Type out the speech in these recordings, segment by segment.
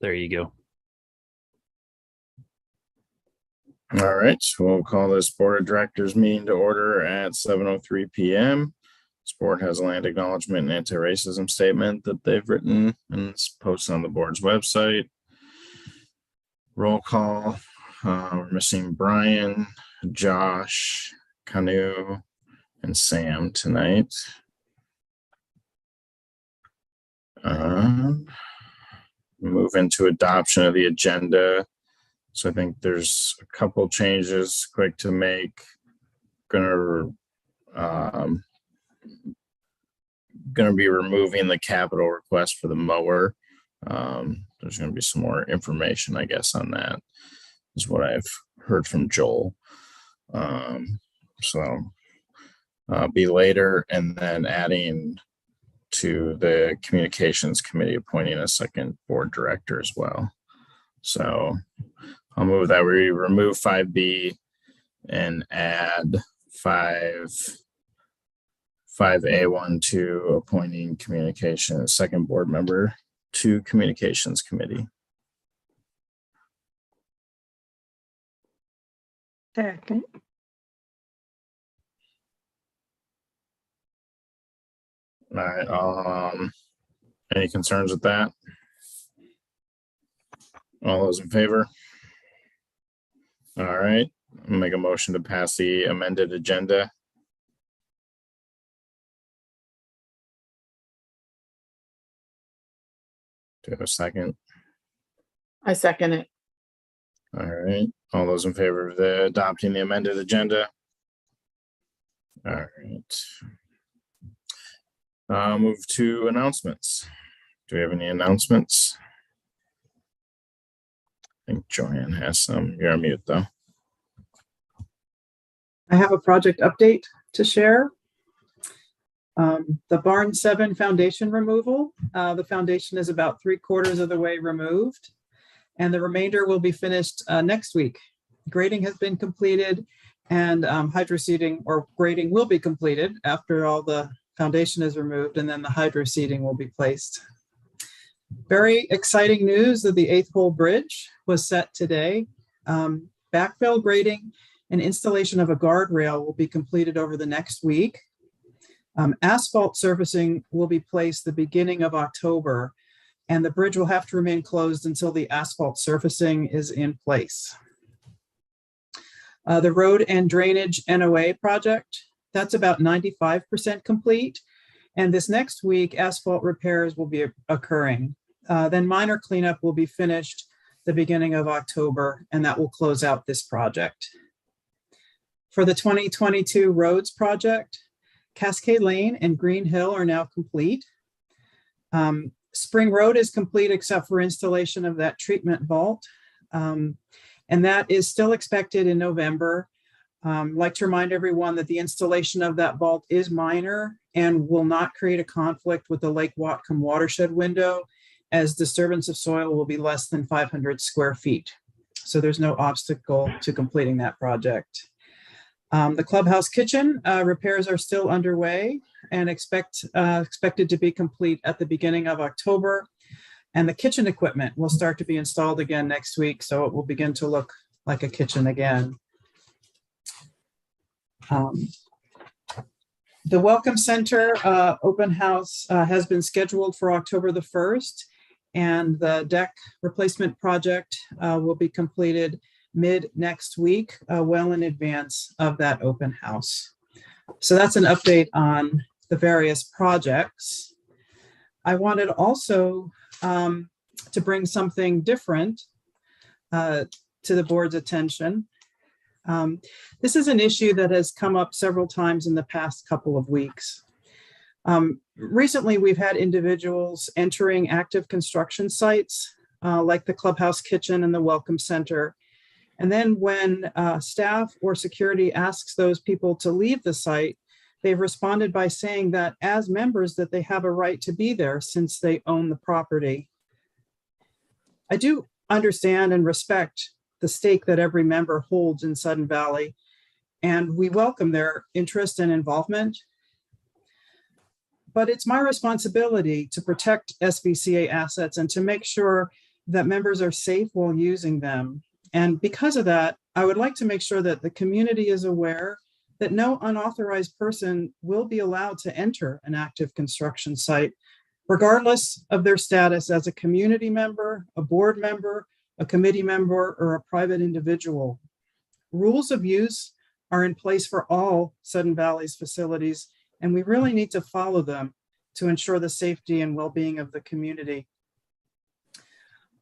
There you go. All right, so we'll call this Board of Directors meeting to order at 7:03 p.m. This board has a land acknowledgement and anti-racism statement that they've written and it's posted on the board's website. Roll call. We're missing Brian, Josh, Kanu, and Sam tonight. Move into adoption of the agenda. So I think there's a couple changes quick to make. Gonna be removing the capital request for the mower. There's going to be some more information, I guess, on that is what I've heard from Joel. So be later, and then adding to the communications committee, appointing a second board director as well. So I'll move that we remove 5B and add 5A1 to appointing communication, second board member to communications committee. Second. All right. Any concerns with that? All those in favor? All right. I'll make a motion to pass the amended agenda. Do you have a second? I second it. All right. All those in favor of adopting the amended agenda? All right. Move to announcements. Do we have any announcements? I think Joanne has some. You're on mute though. I have a project update to share. The Barn 7 foundation removal. The foundation is about 3/4 of the way removed, and the remainder will be finished next week. Grading has been completed, and hydroseeding or grading will be completed after all the foundation is removed, and then the hydroseeding will be placed. Very exciting news that the 8th hole bridge was set today. Backfill grading and installation of a guardrail will be completed over the next week. Asphalt surfacing will be placed the beginning of October, and the bridge will have to remain closed until the asphalt surfacing is in place. The road and drainage NOA project, that's about 95% complete. And this next week, asphalt repairs will be occurring. Then minor cleanup will be finished the beginning of October, and that will close out this project. For the 2022 roads project, Cascade Lane and Green Hill are now complete. Spring Road is complete except for installation of that treatment vault. And that is still expected in November. I'd like to remind everyone that the installation of that vault is minor and will not create a conflict with the Lake Whatcom watershed window, as disturbance of soil will be less than 500 square feet. So there's no obstacle to completing that project. The clubhouse kitchen repairs are still underway and expected to be complete at the beginning of October. And the kitchen equipment will start to be installed again next week, so it will begin to look like a kitchen again. The Welcome Center open house has been scheduled for October the 1st, and the deck replacement project will be completed mid next week, well in advance of that open house. So that's an update on the various projects. I wanted also to bring something different to the board's attention. This is an issue that has come up several times in the past couple of weeks. Recently, we've had individuals entering active construction sites like the clubhouse kitchen and the Welcome Center. And then when staff or security asks those people to leave the site, they've responded by saying that as members that they have a right to be there since they own the property. I do understand and respect the stake that every member holds in Sudden Valley, and we welcome their interest and involvement. But it's my responsibility to protect SVCA assets and to make sure that members are safe while using them. And because of that, I would like to make sure that the community is aware that no unauthorized person will be allowed to enter an active construction site, regardless of their status as a community member, a board member, a committee member, or a private individual. Rules of use are in place for all Sudden Valley's facilities, and we really need to follow them to ensure the safety and well-being of the community.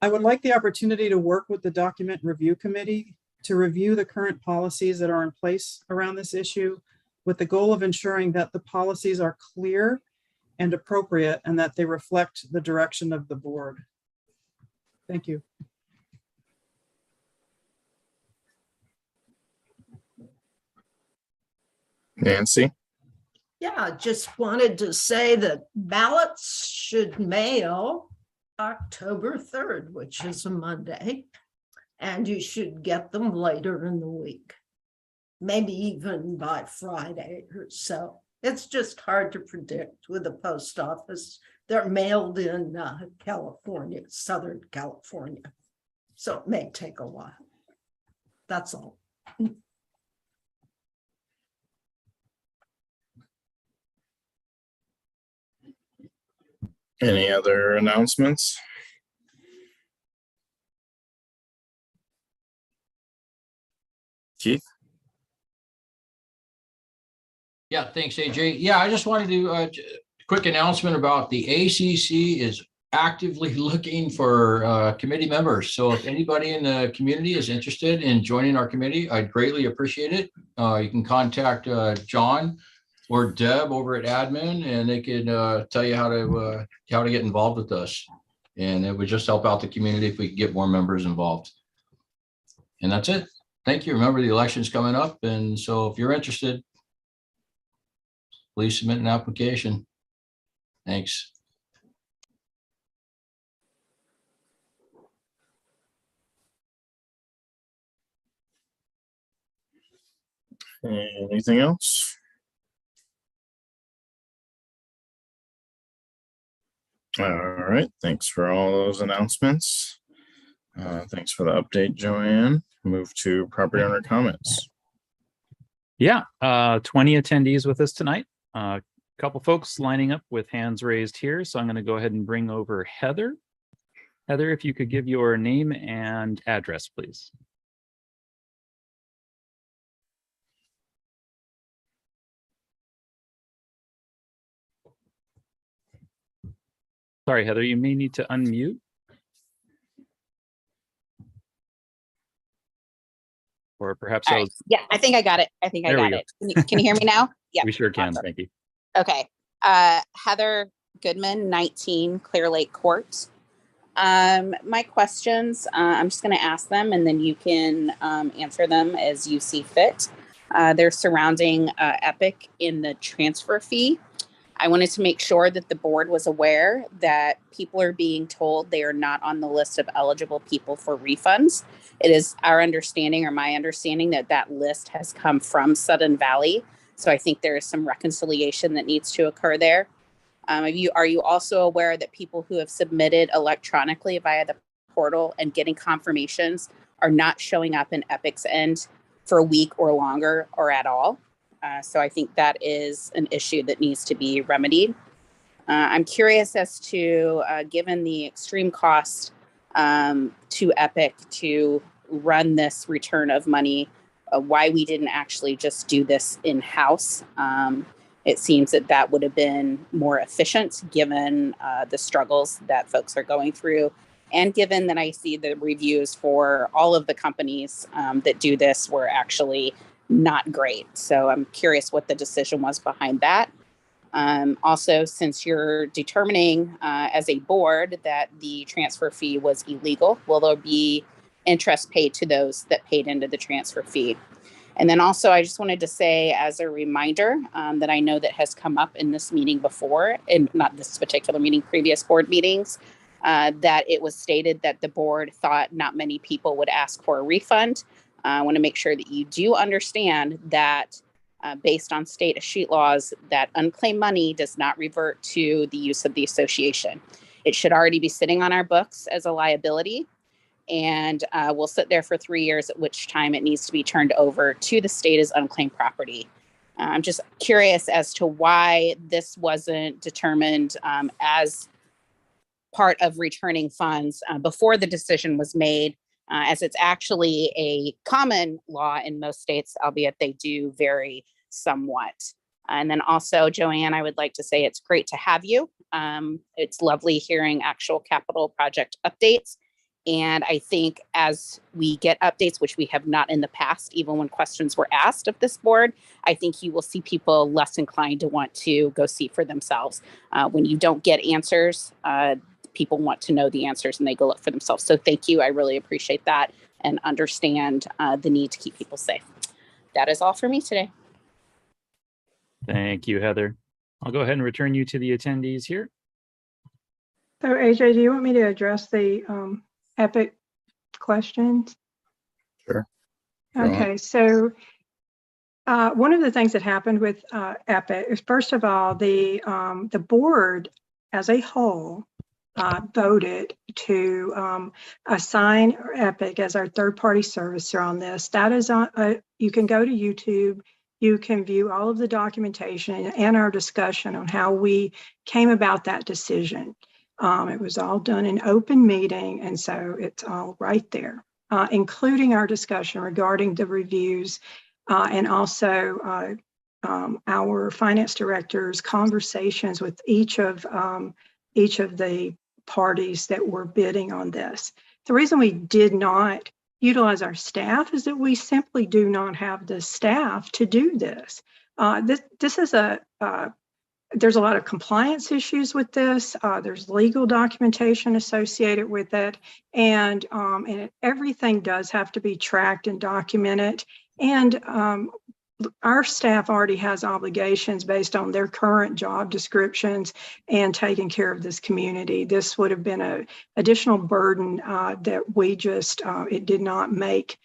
I would like the opportunity to work with the Document Review Committee to review the current policies that are in place around this issue, with the goal of ensuring that the policies are clear and appropriate and that they reflect the direction of the board. Thank you. Nancy? Yeah, just wanted to say that ballots should mail October 3rd, which is a Monday, and you should get them later in the week, maybe even by Friday or so. It's just hard to predict with the post office. They're mailed in California, Southern California, so it may take a while. That's all. Any other announcements? Keith? Yeah, thanks, AJ. Yeah, I just wanted to quick announcement about the ACC is actively looking for committee members. So if anybody in the community is interested in joining our committee, I'd greatly appreciate it. You can contact John or Deb over at admin, and they could tell you how to get involved with us. And it would just help out the community if we could get more members involved. And that's it. Thank you. Remember, the election's coming up, and so if you're interested, please submit an application. Thanks. Anything else? All right, thanks for all those announcements. Thanks for the update, Joanne. Move to property owner comments. Yeah, 20 attendees with us tonight. A couple folks lining up with hands raised here. So I'm going to go ahead and bring over Heather. Heather, if you could give your name and address, please. Sorry, Heather, you may need to unmute. Or perhaps All right. Yeah, I think I got it. I think I got it. Can you hear me now? Yeah. We sure can. Awesome. Thank you. Okay. Heather Goodman, 19 Clear Lake Court. My questions, I'm just going to ask them and then you can answer them as you see fit. They're surrounding Epic in the transfer fee. I wanted to make sure that the board was aware that people are being told they are not on the list of eligible people for refunds. It is our understanding, or my understanding, that that list has come from Sudden Valley. So I think there is some reconciliation that needs to occur there. Are you also aware that people who have submitted electronically via the portal and getting confirmations are not showing up in Epic's end for a week or longer or at all? So I think that is an issue that needs to be remedied. I'm curious as to, given the extreme cost to Epic to run this return of money, why we didn't actually just do this in-house. It seems that that would have been more efficient given the struggles that folks are going through. And given that I see the reviews for all of the companies that do this were actually not great. So I'm curious what the decision was behind that. Also, since you're determining as a board that the transfer fee was illegal, will there be interest paid to those that paid into the transfer fee? And then also, I just wanted to say as a reminder that I know that has come up in this meeting before, and not this particular meeting, previous board meetings, that it was stated that the board thought not many people would ask for a refund. I want to make sure that you do understand that based on state escheat laws, that unclaimed money does not revert to the use of the association. It should already be sitting on our books as a liability, and will sit there for 3 years, at which time it needs to be turned over to the state as unclaimed property. I'm just curious as to why this wasn't determined as part of returning funds before the decision was made, as it's actually a common law in most states, albeit they do vary somewhat. And then also, Joanne, I would like to say it's great to have you. It's lovely hearing actual capital project updates. And I think as we get updates, which we have not in the past, even when questions were asked of this board, I think you will see people less inclined to want to go see for themselves. When you don't get answers, people want to know the answers and they go look for themselves. So thank you. I really appreciate that and understand the need to keep people safe. That is all for me today. Thank you, Heather. I'll go ahead and return you to the attendees here. So AJ, do you want me to address the EPIC questions? Sure. Go on. Okay, so one of the things that happened with EPIC is, first of all, the board as a whole voted to assign EPIC as our third-party servicer on this. That is on. You can go to YouTube. You can view all of the documentation and our discussion on how we came about that decision. It was all done in open meeting, and so it's all right there, including our discussion regarding the reviews and also our finance director's conversations with each of the parties that were bidding on this. The reason we did not utilize our staff is that we simply do not have the staff to do this. This is there's a lot of compliance issues with this. There's legal documentation associated with it, and everything does have to be tracked and documented. And our staff already has obligations based on their current job descriptions and taking care of this community. This would have been an additional burden that we just, it did not make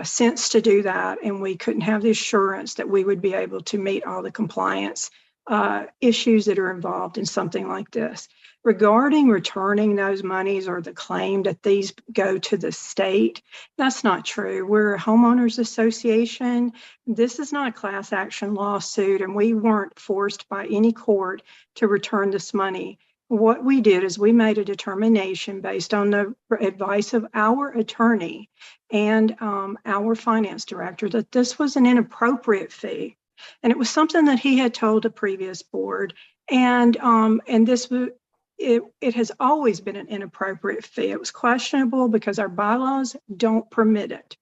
sense to do that. And we couldn't have the assurance that we would be able to meet all the compliance issues that are involved in something like this. Regarding returning those monies or the claim that these go to the state, that's not true. We're a homeowners association. This is not a class action lawsuit, and we weren't forced by any court to return this money. What we did is we made a determination based on the advice of our attorney and our finance director that this was an inappropriate fee. And it was something that he had told the previous board. And this was, it has always been an inappropriate fee. It was questionable because our bylaws don't permit it.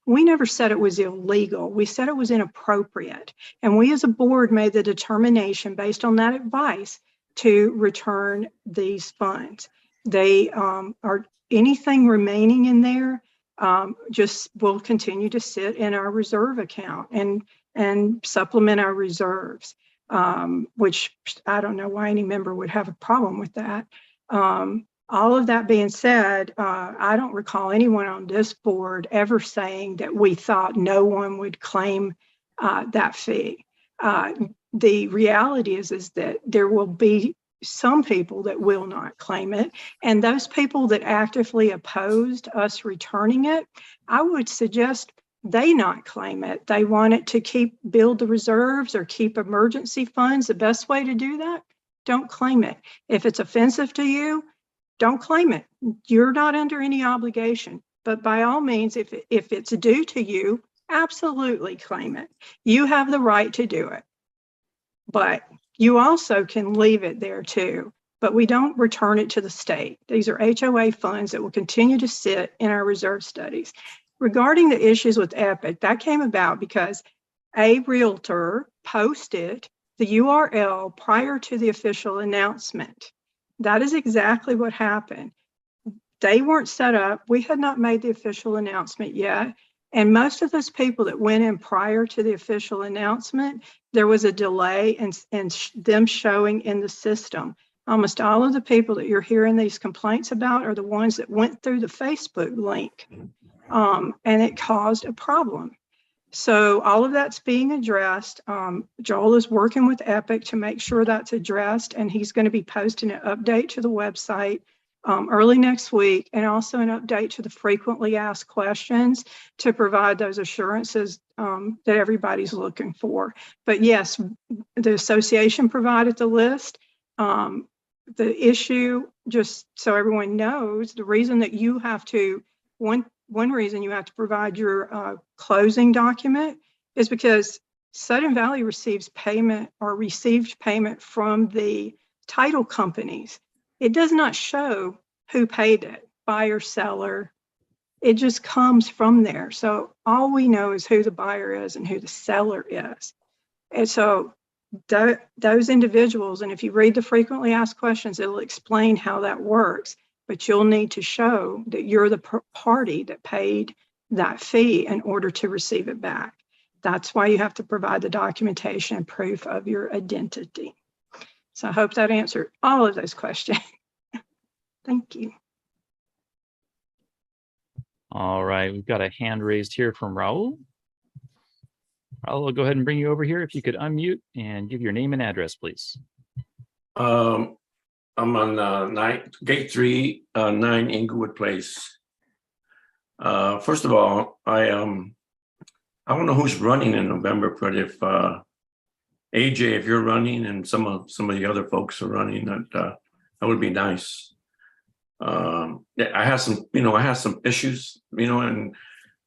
We never said it was illegal. We said it was inappropriate. And we as a board made the determination based on that advice to return these funds. They are anything remaining in there just will continue to sit in our reserve account and supplement our reserves, which I don't know why any member would have a problem with that. All of that being said, I don't recall anyone on this board ever saying that we thought no one would claim that fee. The reality is that there will be some people that will not claim it. And those people that actively opposed us returning it, I would suggest they not claim it. They want it to build the reserves or keep emergency funds. The best way to do that, don't claim it. If it's offensive to you, don't claim it. You're not under any obligation. But by all means, if it's due to you, absolutely claim it. You have the right to do it. But you also can leave it there too. But we don't return it to the state. These are HOA funds that will continue to sit in our reserve studies. Regarding the issues with EPIC, that came about because a realtor posted the URL prior to the official announcement. That is exactly what happened. They weren't set up. We had not made the official announcement yet. And most of those people that went in prior to the official announcement, there was a delay in them showing in the system. Almost all of the people that you're hearing these complaints about are the ones that went through the Facebook link. And it caused a problem. So all of that's being addressed. Joel is working with Epic to make sure that's addressed, and he's going to be posting an update to the website early next week, and also an update to the frequently asked questions to provide those assurances that everybody's looking for. But yes, the association provided the list. The issue, just so everyone knows, the reason that you have to, one reason you have to provide your closing document is because Sudden Valley receives payment or received payment from the title companies. It does not show who paid it, buyer, seller. It just comes from there. So all we know is who the buyer is and who the seller is. And so those individuals, and if you read the frequently asked questions, it'll explain how that works, but you'll need to show that you're the party that paid that fee in order to receive it back. That's why you have to provide the documentation and proof of your identity. So I hope that answered all of those questions. Thank you. All right, we've got a hand raised here from Raul. Raul, I'll go ahead and bring you over here. If you could unmute and give your name and address, please. I'm on Gate 3, 9 Inglewood Place. First of all, I don't know who's running in November, but if AJ, if you're running and some of the other folks are running, that would be nice. I have some issues, and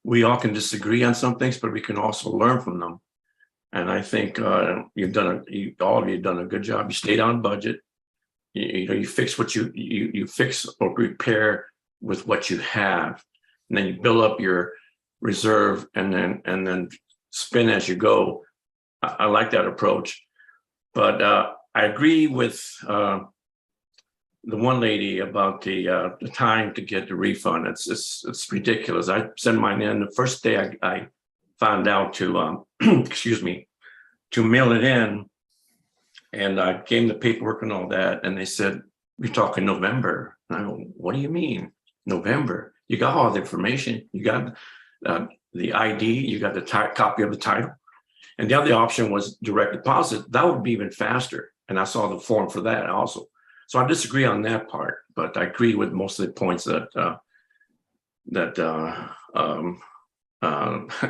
we all can disagree on some things, but we can also learn from them. And I think all of you have done a good job. You stayed on budget. You fix what you fix or repair with what you have, and then you build up your reserve and then spin as you go. I like that approach, but I agree with the one lady about the time to get the refund. It's ridiculous. I sent mine in the first day I found out to excuse me, to mail it in, and I gave them the paperwork and all that, and they said, "You're talking November." And I go, "What do you mean November? You got all the information. You got the ID. You got the copy of the title." And the other option was direct deposit. That would be even faster. And I saw the form for that also. So I disagree on that part, but I agree with most of the points that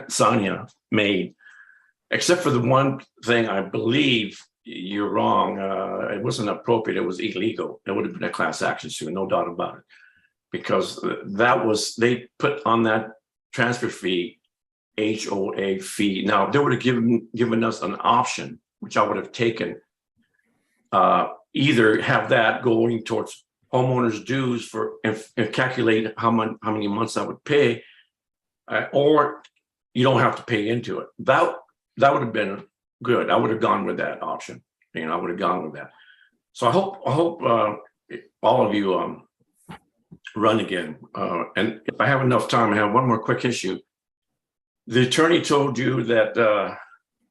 Sonia made, except for the one thing. I believe you're wrong. It wasn't appropriate. It was illegal. It would have been a class action suit, no doubt about it, because they put on that transfer fee, HOA fee. Now, they would have given us an option, which I would have taken. Either have that going towards homeowners' dues and calculate how many months I would pay, or you don't have to pay into it. That would have been good. I would have gone with that option. I would have gone with that. So I hope all of you run again. And if I have enough time, I have one more quick issue. The attorney told you that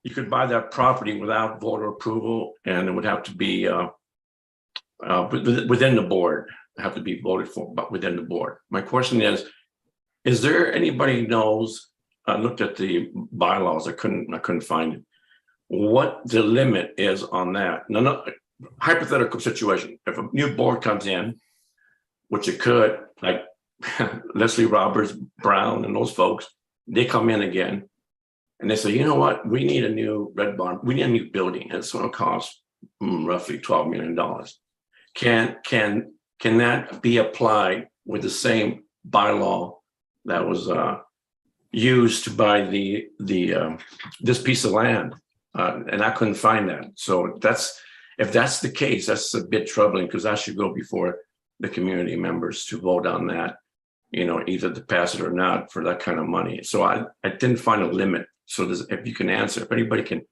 you could buy that property without voter approval, and it would have to be within the board, have to be voted for, but within the board. My question is there anybody who knows? I looked at the bylaws. I couldn't find it. What the limit is on that? No, hypothetical situation. If a new board comes in, which it could, like Leslie Roberts, Brown, and those folks, they come in again, and they say, "You know what? We need a new Red Barn. We need a new building. And it's going to cost roughly $12 million." Can that be applied with the same bylaw that was used to buy this piece of land? And I couldn't find that. So if that's the case, that's a bit troubling, because that should go before the community members to vote on that, either to pass it or not for that kind of money. So I didn't find a limit. So if you can answer, if anybody can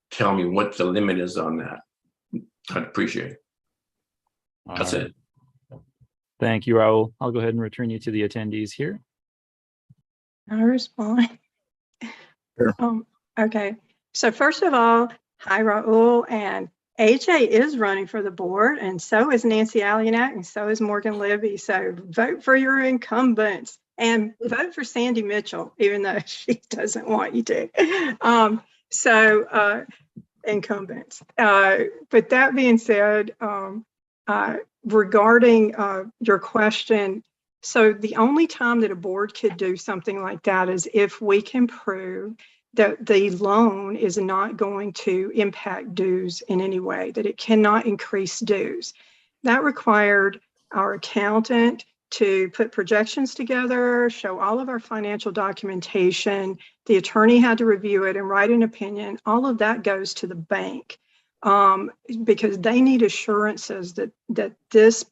tell me what the limit is on that, I'd appreciate it. That's it. Thank you, Raul. I'll go ahead and return you to the attendees here. I'll respond. Sure. Okay. So first of all, hi, Raul. And AJ is running for the board, and so is Nancy Alionak, and so is Morgan Libby. So vote for your incumbents. And vote for Sandy Mitchell, even though she doesn't want you to. Incumbents. But that being said, regarding your question, so the only time that a board could do something like that is if we can prove that the loan is not going to impact dues in any way, that it cannot increase dues. That required our accountant to put projections together, show all of our financial documentation. The attorney had to review it and write an opinion. All of that goes to the bank because they need assurances that this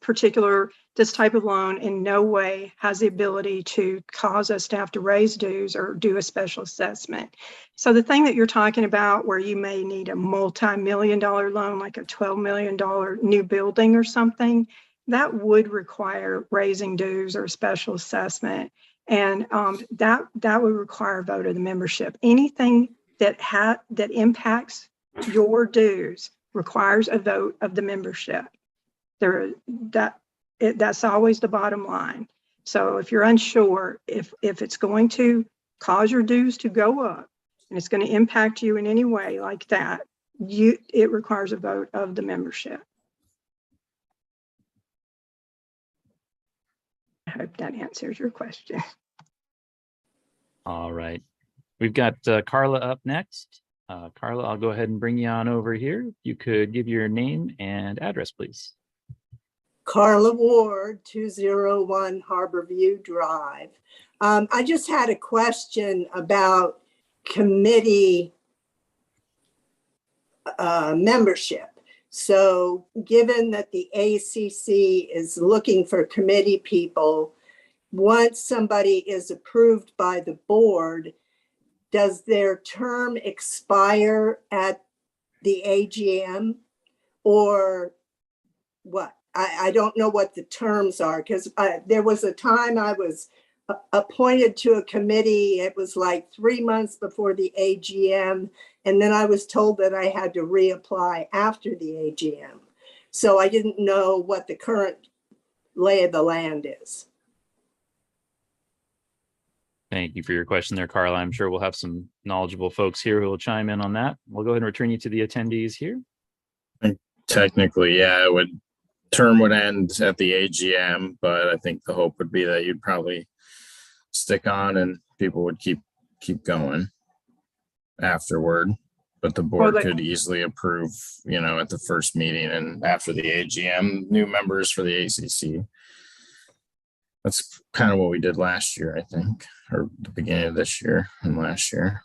type of loan in no way has the ability to cause us to have to raise dues or do a special assessment. So the thing that you're talking about where you may need a multi-million-dollar loan, like a $12 million new building or something, that would require raising dues or special assessment. And that would require a vote of the membership. Anything that impacts your dues requires a vote of the membership. That's always the bottom line. So if you're unsure if it's going to cause your dues to go up and it's going to impact you in any way like that, it requires a vote of the membership. I hope that answers your question. All right. We've got Carla up next. Carla, I'll go ahead and bring you on over here. You could give your name and address, please. Carla Ward, 201 Harborview Drive. I just had a question about committee membership. So given that the ACC is looking for committee people, once somebody is approved by the board, does their term expire at the AGM or what? I don't know what the terms are because there was a time I was appointed to a committee. It was like 3 months before the AGM. And then I was told that I had to reapply after the AGM. So I didn't know what the current lay of the land is. Thank you for your question there, Carla. I'm sure we'll have some knowledgeable folks here who will chime in on that. We'll go ahead and return you to the attendees here. Technically, yeah, term would end at the AGM, but I think the hope would be that you'd probably stick on and people would keep going afterward. But the board could easily approve, at the first meeting and after the AGM, new members for the ACC. That's kind of what we did last year, I think, or the beginning of this year and last year.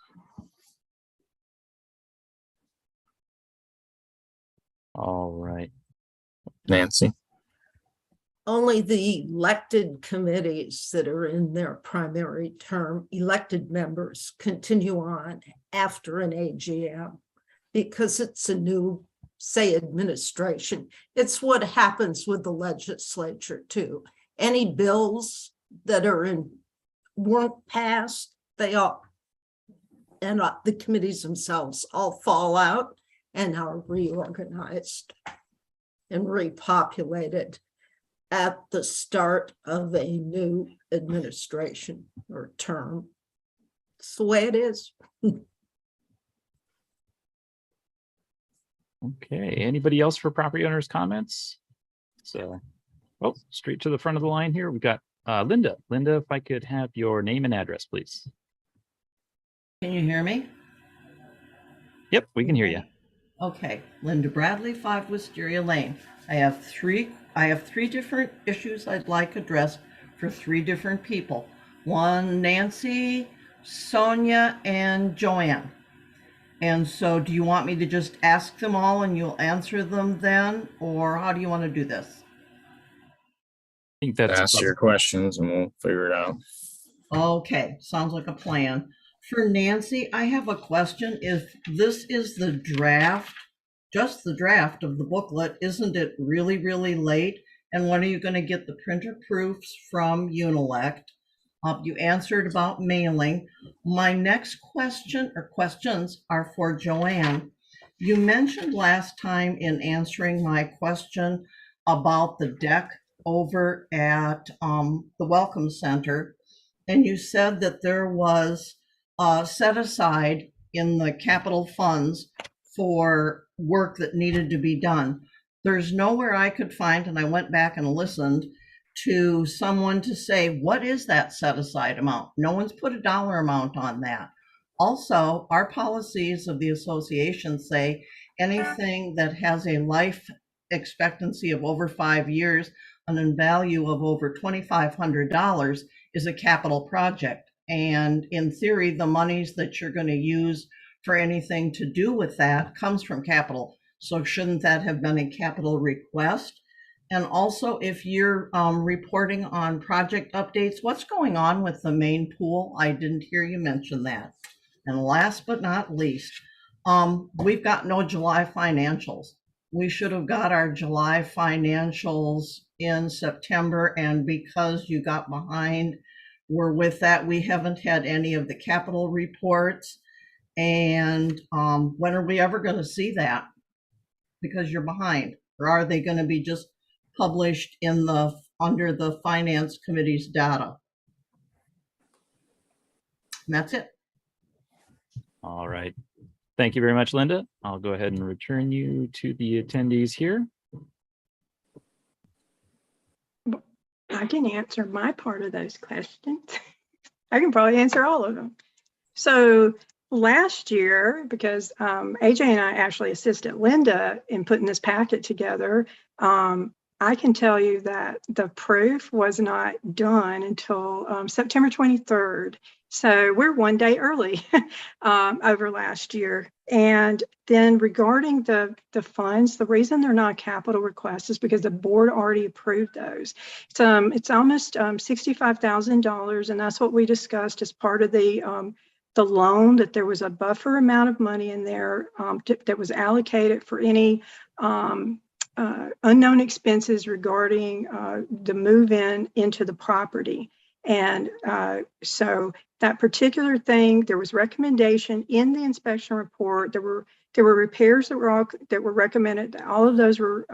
All right. Nancy? Only the elected committees that are in their primary term, elected members, continue on after an AGM because it's a new, say, administration. It's what happens with the legislature too. Any bills that weren't passed, they all, and the committees themselves all fall out and are reorganized and repopulated at the start of a new administration or term. It's the way it is. Okay, anybody else for property owners' comments? So, straight to the front of the line here. We've got Linda. Linda, if I could have your name and address, please. Can you hear me? Yep, we can hear you. Okay, Linda Bradley, 5 Wisteria Lane. I have three different issues I'd like addressed for 3 different people. One, Nancy, Sonia, and Joanne. And so do you want me to just ask them all and you'll answer them then? Or how do you want to do this? I think that's ask your questions and we'll figure it out. Okay, sounds like a plan. For Nancy, I have a question. If this is the draft, just the draft of the booklet, isn't it really, really late? And when are you going to get the printer proofs from Unilect? You answered about mailing. My next question or questions are for Joanne. You mentioned last time in answering my question about the deck over at the Welcome Center and you said that there was set aside in the capital funds for work that needed to be done. There's nowhere I could find, and I went back and listened to someone to say, what is that set aside amount? No one's put a dollar amount on that. Also, our policies of the association say anything that has a life expectancy of over 5 years and a value of over $2,500 is a capital project. And in theory, the monies that you're going to use for anything to do with that comes from capital. So shouldn't that have been a capital request? And also, if you're reporting on project updates, what's going on with the main pool? I didn't hear you mention that. And last but not least, we've got no July financials. We should have got our July financials in September, and because you got behind, we're with that. We haven't had any of the capital reports. And when are we ever going to see that? Because you're behind. Or are they going to be just published in the under the finance committee's data? And that's it. All right. Thank you very much, Linda. I'll go ahead and return you to the attendees here. I can answer my part of those questions. I can probably answer all of them. So last year, because AJ and I actually assisted Linda in putting this packet together, I can tell you that the proof was not done until September 23rd. So we're one day early over last year. And then regarding the funds, the reason they're not capital requests is because the board already approved those. It's almost $65,000, and that's what we discussed as part of the loan, that there was a buffer amount of money in there that was allocated for any unknown expenses regarding the move-in into the property. And so that particular thing, there was recommendation in the inspection report. There were repairs that were recommended. All of those were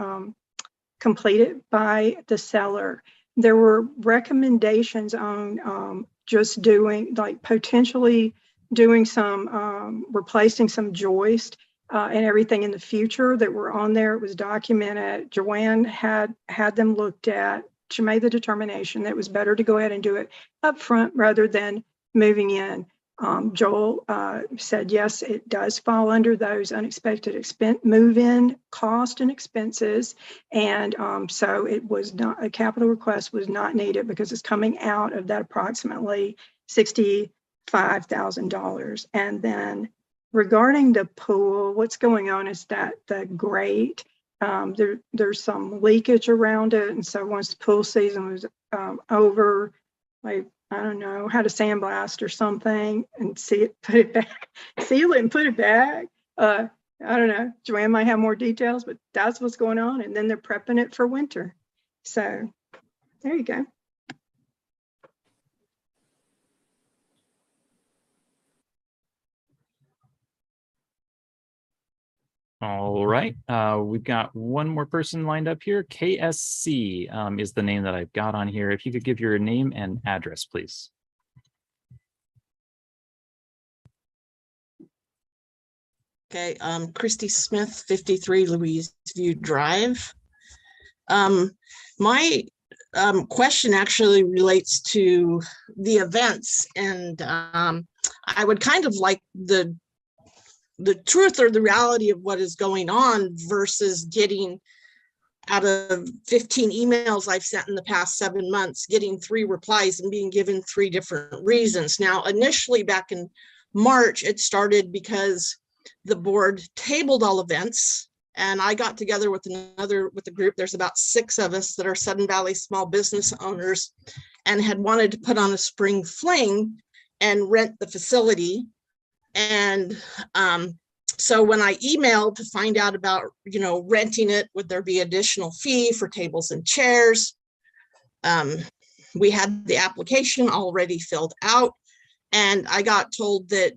completed by the seller. There were recommendations on just doing, like, potentially doing some replacing some joist and everything in the future that were on there. It was documented. Joanne had them looked at. She made the determination that it was better to go ahead and do it up front rather than moving in. Joel said, yes, it does fall under those unexpected move-in cost and expenses. And so it was not, a capital request was not needed because it's coming out of that approximately $65,000. And then regarding the pool, what's going on is that the grate, there's some leakage around it. And so once the pool season was over, like, I don't know, had a sandblast or something and seal it and put it back. I don't know, Joanne might have more details, but that's what's going on. And then they're prepping it for winter. So there you go. All right, we've got one more person lined up here. KSC is the name that I've got on here. If you could give your name and address, please. Okay, Christy Smith, 53 Louise View Drive. My question actually relates to the events, and I would kind of like the truth or the reality of what is going on versus getting, out of 15 emails I've sent in the past 7 months, getting 3 replies and being given 3 different reasons. Now, initially back in March, it started because the board tabled all events, and I got together with the group. There's about 6 of us that are Sudden Valley small business owners and had wanted to put on a spring fling and rent the facility. And so when I emailed to find out about, renting it, would there be additional fee for tables and chairs? We had the application already filled out, and I got told that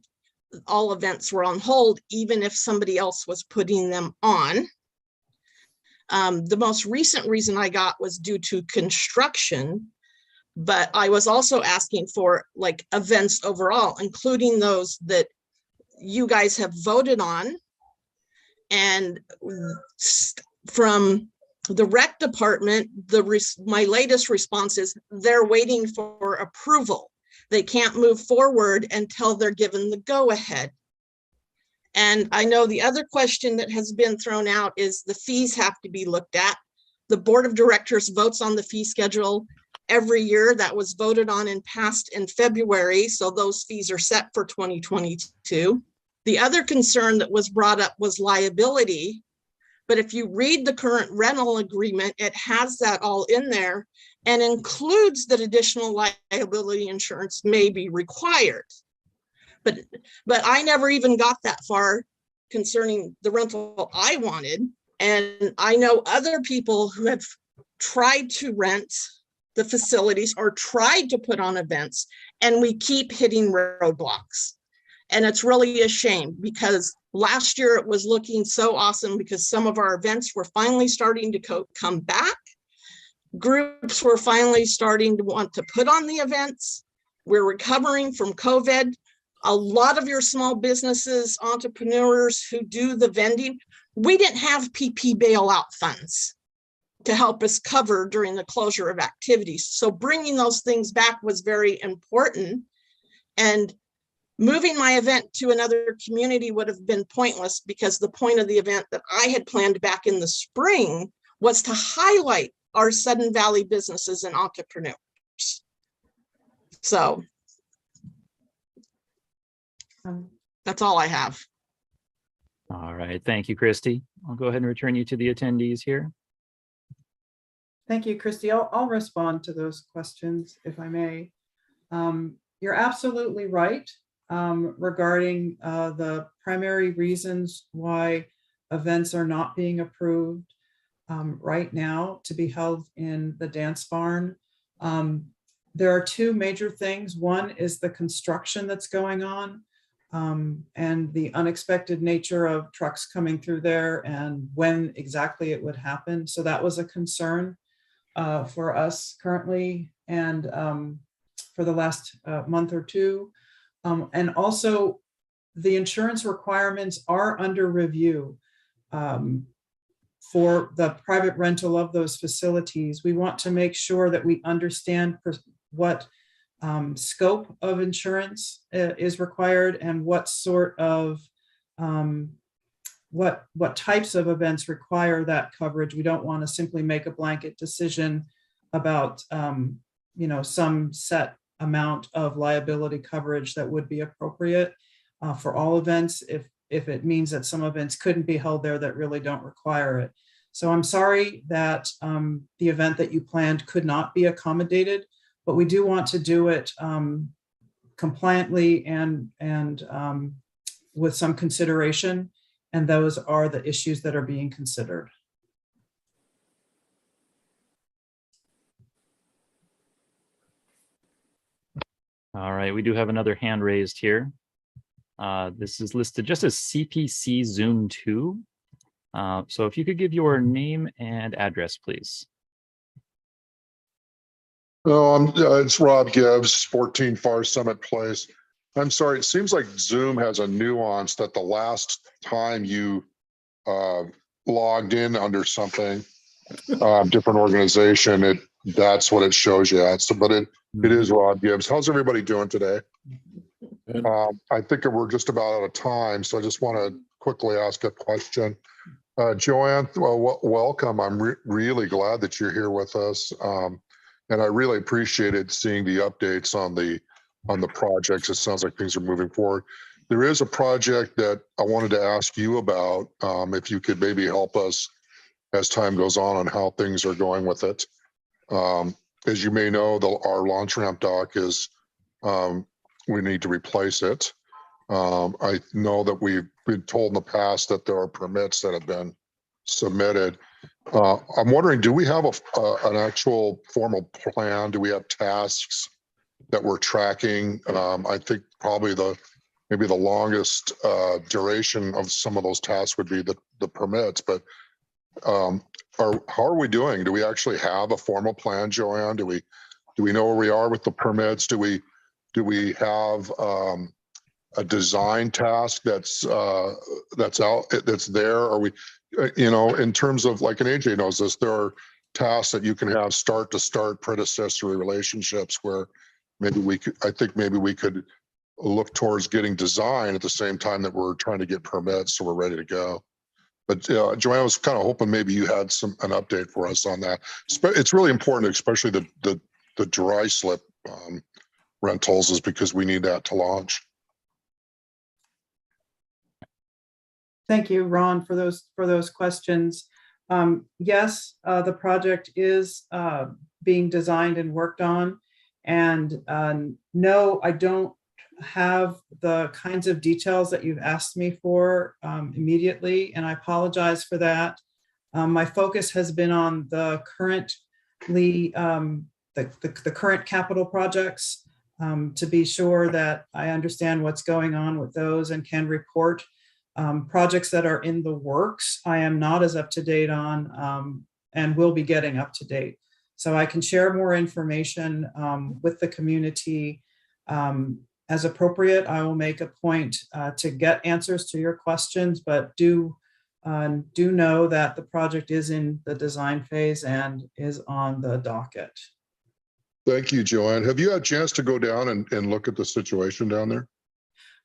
all events were on hold, even if somebody else was putting them on. The most recent reason I got was due to construction. But I was also asking for like events overall, including those that you guys have voted on. And from the rec department, my latest response is they're waiting for approval. They can't move forward until they're given the go ahead. And I know the other question that has been thrown out is the fees have to be looked at. The board of directors votes on the fee schedule every year. That was voted on and passed in February. So those fees are set for 2022. The other concern that was brought up was liability. But if you read the current rental agreement, it has that all in there and includes that additional liability insurance may be required. But I never even got that far concerning the rental I wanted. And I know other people who have tried to rent the facilities or tried to put on events, and we keep hitting roadblocks. And it's really a shame because last year it was looking so awesome because some of our events were finally starting to come back. Groups were finally starting to want to put on the events. We're recovering from COVID. A lot of your small businesses, entrepreneurs who do the vending, we didn't have PP bailout funds to help us cover during the closure of activities. So bringing those things back was very important. And moving my event to another community would have been pointless because the point of the event that I had planned back in the spring was to highlight our Sudden Valley businesses and entrepreneurs. So that's all I have. All right. Thank you, Christy. I'll go ahead and return you to the attendees here. Thank you, Christy. I'll respond to those questions if I may. You're absolutely right regarding the primary reasons why events are not being approved right now to be held in the dance barn. There are two major things. One is the construction that's going on and the unexpected nature of trucks coming through there and when exactly it would happen. So that was a concern for us currently and for the last month or two. And also the insurance requirements are under review for the private rental of those facilities. We want to make sure that we understand what scope of insurance is required and what sort of what types of events require that coverage. We don't want to simply make a blanket decision about some set amount of liability coverage that would be appropriate for all events if it means that some events couldn't be held there that really don't require it. So I'm sorry that the event that you planned could not be accommodated, but we do want to do it compliantly and with some consideration. And those are the issues that are being considered. All right, we do have another hand raised here. This is listed just as CPC Zoom 2. So if you could give your name and address, please. It's Rob Gibbs, 14 Far Summit Place. I'm sorry, it seems like Zoom has a nuance that the last time you logged in under something, different organization, that's what it shows you at. So, but it is Rob Gibbs. How's everybody doing today? I think we're just about out of time, so I just want to quickly ask a question. Joanne, well, welcome. I'm really glad that you're here with us. And I really appreciated seeing the updates on the projects. It sounds like things are moving forward. There is a project that I wanted to ask you about, if you could maybe help us as time goes on how things are going with it. As you may know, our launch ramp dock is, we need to replace it. I know that we've been told in the past that there are permits that have been submitted. I'm wondering, do we have an actual formal plan? Do we have tasks that we're tracking? I think probably maybe the longest duration of some of those tasks would be the permits, but how are we doing? Do we actually have a formal plan, Joanne? Do we Do we know where we are with the permits? Do we have a design task that's there? Are we, in terms of, like, and AJ knows this, there are tasks that you can have start to start predecessory relationships where I think maybe we could look towards getting design at the same time that we're trying to get permits, so we're ready to go. But Joanne, I was kind of hoping maybe you had an update for us on that. It's really important, especially the dry slip rentals, is because we need that to launch. Thank you, Ron, for those questions. Yes, the project is being designed and worked on, and no, I don't have the kinds of details that you've asked me for immediately, and I apologize for that. My focus has been on the currently the current capital projects to be sure that I understand what's going on with those and can report. Projects that are in the works, I am not as up to date on and will be getting up to date. So I can share more information with the community as appropriate. I will make a point to get answers to your questions, but do know that the project is in the design phase and is on the docket. Thank you, Joanne. Have you had a chance to go down and look at the situation down there?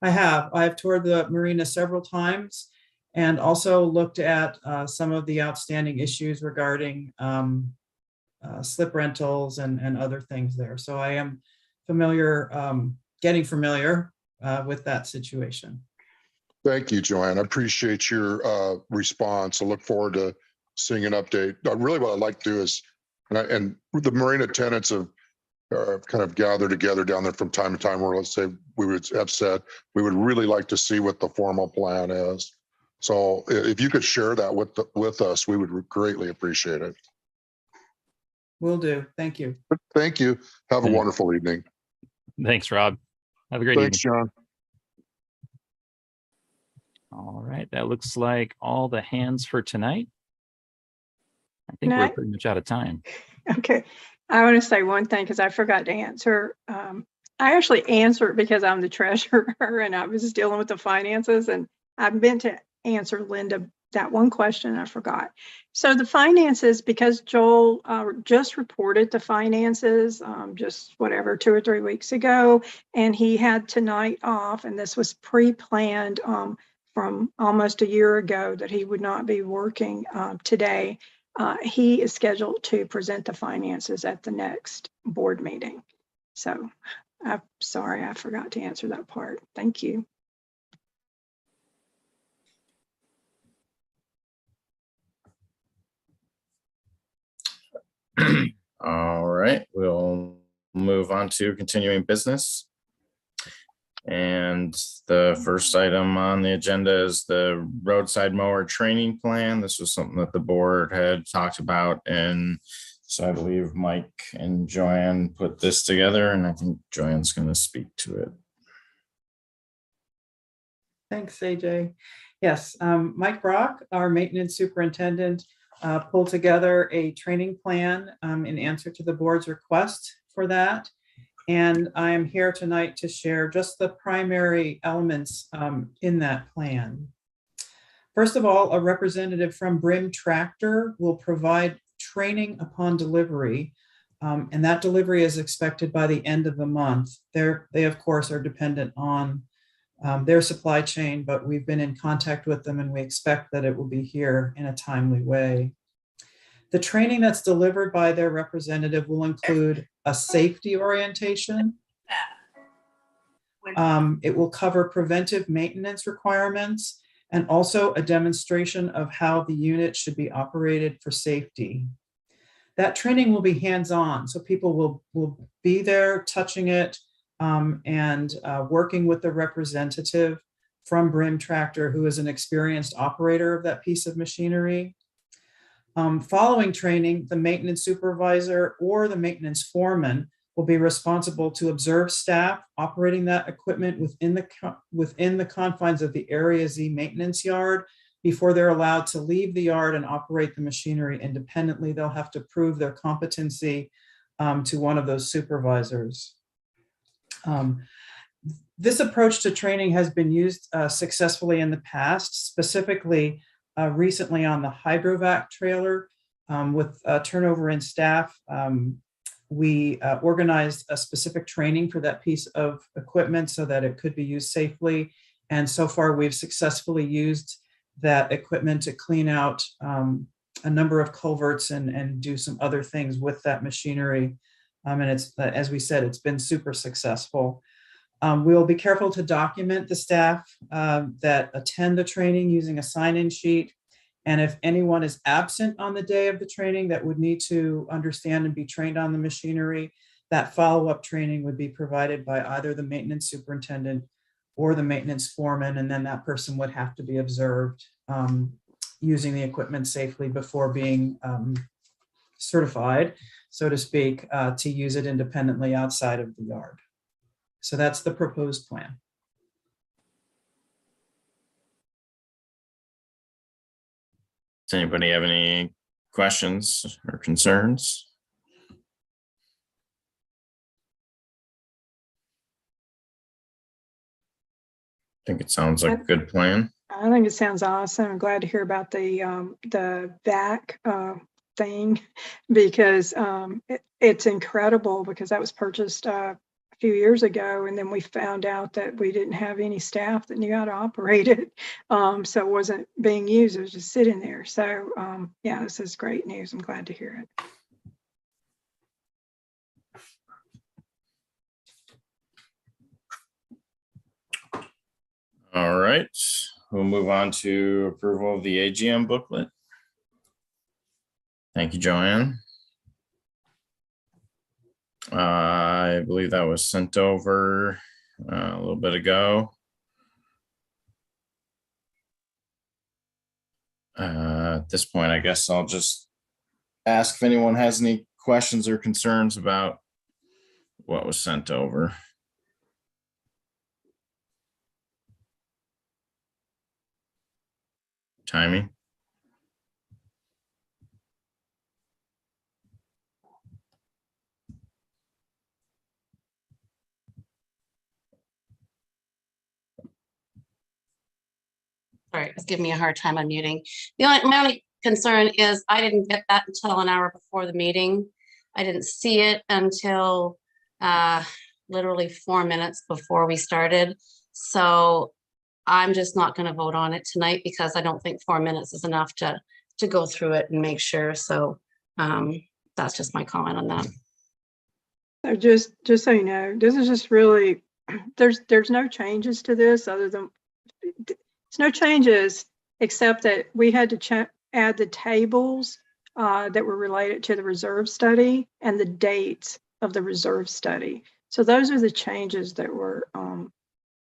I have. I've toured the marina several times and also looked at some of the outstanding issues regarding slip rentals and other things there. So I am familiar, getting familiar with that situation. Thank you, Joanne. I appreciate your response. I look forward to seeing an update. Really what I'd like to do is, and the marina tenants have kind of gather together down there from time to time, where, let's say, we would have said we would really like to see what the formal plan is. So if you could share that with us, we would greatly appreciate it. Will do. Thank you. Thank you. Have a wonderful evening. Thanks, Rob. Have a great Thanks, evening. John. All right, that looks like all the hands for tonight. I think we're Night. pretty much out of time. Okay. I want to say one thing because I forgot to answer. I actually answered because I'm the treasurer and I was dealing with the finances, and I meant to answer Linda that one question I forgot. So the finances, because Joel just reported the finances just 2 or 3 weeks ago, and he had tonight off, and this was pre-planned from almost a year ago that he would not be working today. He is scheduled to present the finances at the next board meeting. So I'm sorry, I forgot to answer that part. Thank you. All right, we'll move on to continuing business. And the first item on the agenda is the roadside mower training plan. This was something that the board had talked about, and so I believe Mike and Joanne put this together, and I think Joanne's going to speak to it. Thanks, AJ. Yes, Mike Brock, our maintenance superintendent, pulled together a training plan in answer to the board's request for that. And I am here tonight to share just the primary elements in that plan. First of all, a representative from Brim Tractor will provide training upon delivery, and that delivery is expected by the end of the month. They of course are dependent on their supply chain, but we've been in contact with them and we expect that it will be here in a timely way. The training that's delivered by their representative will include a safety orientation. It will cover preventive maintenance requirements and also a demonstration of how the unit should be operated for safety. That training will be hands-on, so people will be there touching it and working with the representative from Brim Tractor, who is an experienced operator of that piece of machinery. Following training, the maintenance supervisor or the maintenance foreman will be responsible to observe staff operating that equipment within the confines of the Area Z maintenance yard before they're allowed to leave the yard and operate the machinery independently. They'll have to prove their competency to one of those supervisors. This approach to training has been used successfully in the past, specifically recently on the hydrovac trailer with turnover in staff. We organized a specific training for that piece of equipment so that it could be used safely. And so far, we've successfully used that equipment to clean out a number of culverts and do some other things with that machinery. And it's, as we said, it's been super successful. We'll be careful to document the staff that attend the training using a sign-in sheet. And if anyone is absent on the day of the training that would need to understand and be trained on the machinery, that follow-up training would be provided by either the maintenance superintendent or the maintenance foreman, and then that person would have to be observed using the equipment safely before being certified, so to speak, to use it independently outside of the yard. So that's the proposed plan. Does anybody have any questions or concerns? I think it sounds like a good plan. I think it sounds awesome. I'm glad to hear about the VAC thing, because it's incredible, because that was purchased a few years ago, and then we found out that we didn't have any staff that knew how to operate it, so it wasn't being used. It was just sitting there. So yeah, this is great news. I'm glad to hear it. All right, we'll move on to approval of the AGM booklet. Thank you, Joanne. I believe that was sent over a little bit ago. At this point, I guess I'll just ask if anyone has any questions or concerns about what was sent over. Timing. Sorry, it's giving me a hard time unmuting. My only concern is I didn't get that until an hour before the meeting. I didn't see it until literally 4 minutes before we started. So I'm just not going to vote on it tonight, because I don't think 4 minutes is enough to go through it and make sure. So that's just my comment on that. So just so you know, this is just really, there's no changes to this other than, there's no changes except that we had to add the tables that were related to the reserve study and the dates of the reserve study. So those are the changes that were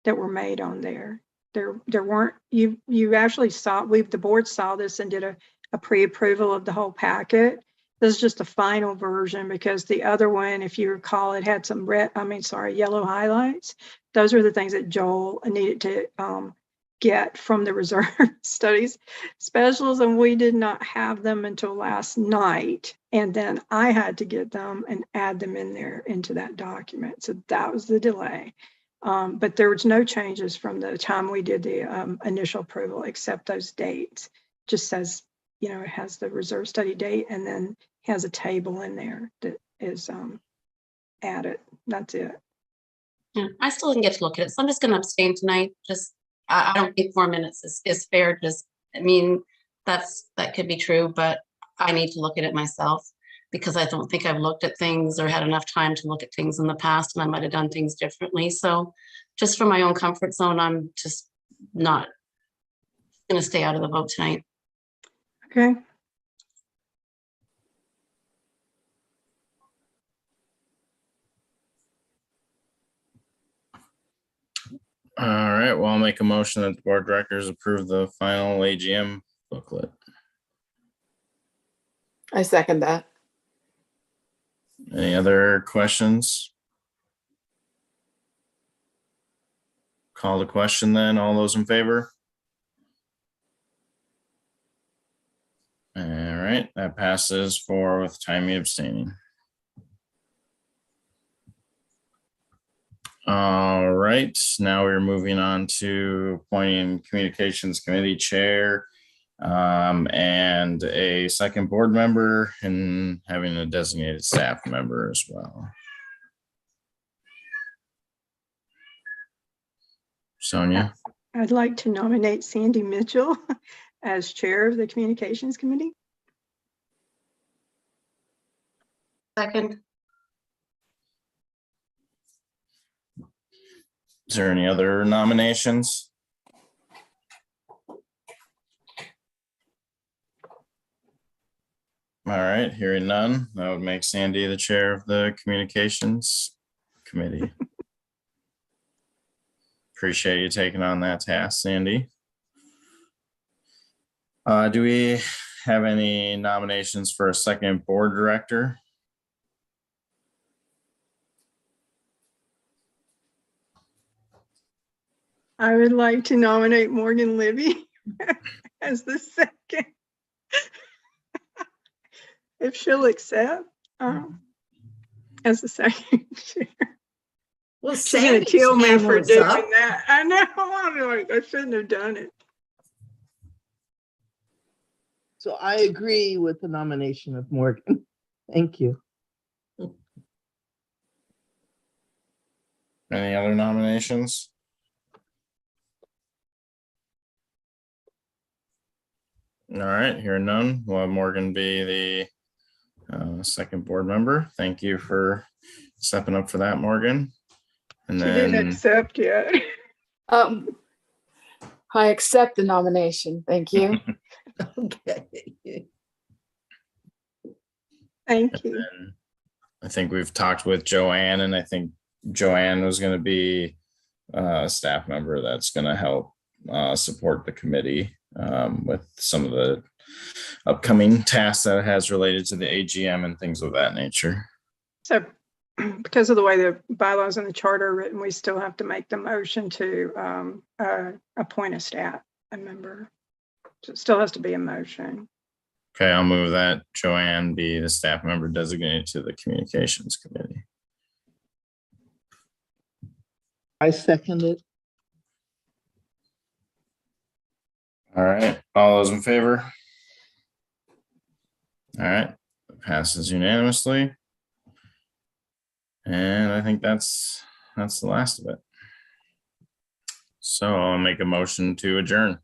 made on there. There weren't, you actually saw, the board saw this and did a pre-approval of the whole packet. This is just a final version, because the other one, if you recall, it had some yellow highlights. Those are the things that Joel needed to get from the reserve studies specials, and we did not have them until last night. And then I had to get them and add them in there into that document. So that was the delay. But there was no changes from the time we did the initial approval, except those dates. Just says, it has the reserve study date, and then has a table in there that is added. That's it. Yeah, I still didn't get to look at it, so I'm just going to abstain tonight. Just I don't think 4 minutes is fair. Just, I mean, that could be true, but I need to look at it myself, because I don't think I've looked at things or had enough time to look at things in the past, and I might have done things differently. So just for my own comfort zone, I'm just not going to stay out of the vote tonight. Okay. All right, well, I'll make a motion that the board of directors approve the final AGM booklet. I second that. Any other questions? Call the question then. All those in favor? All right, that passes with Timmy abstaining. All right, now we're moving on to appointing communications committee chair and a second board member and having a designated staff member as well. Sonia, I'd like to nominate Sandy Mitchell as chair of the communications committee. Second. is there any other nominations? All right, hearing none, that would make Sandy the chair of the communications committee. Appreciate you taking on that task, Sandy. Do we have any nominations for a second board director? I would like to nominate Morgan Libby as the second. If she'll accept, as the second chair. Well, She's gonna Sandy's kill me hand for was doing up. that. I know, I shouldn't have done it. So I agree with the nomination of Morgan. Thank you. Any other nominations? All right, hearing none, we'll have Morgan be the second board member. Thank you for stepping up for that, Morgan. And She didn't then, accept yet. I accept the nomination. Thank you. Okay. Thank you. I think we've talked with Joanne, and I think Joanne was going to be a staff member that's going to help support the committee with some of the upcoming tasks that it has related to the AGM and things of that nature. So because of the way the bylaws and the charter are written, we still have to make the motion to appoint a member. So it still has to be a motion. Okay, I'll move that Joanne be the staff member designated to the communications committee. I second it. All right, all those in favor? All right, passes unanimously. And I think that's the last of it. So I'll make a motion to adjourn.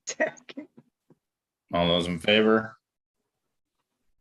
Second. All those in favor?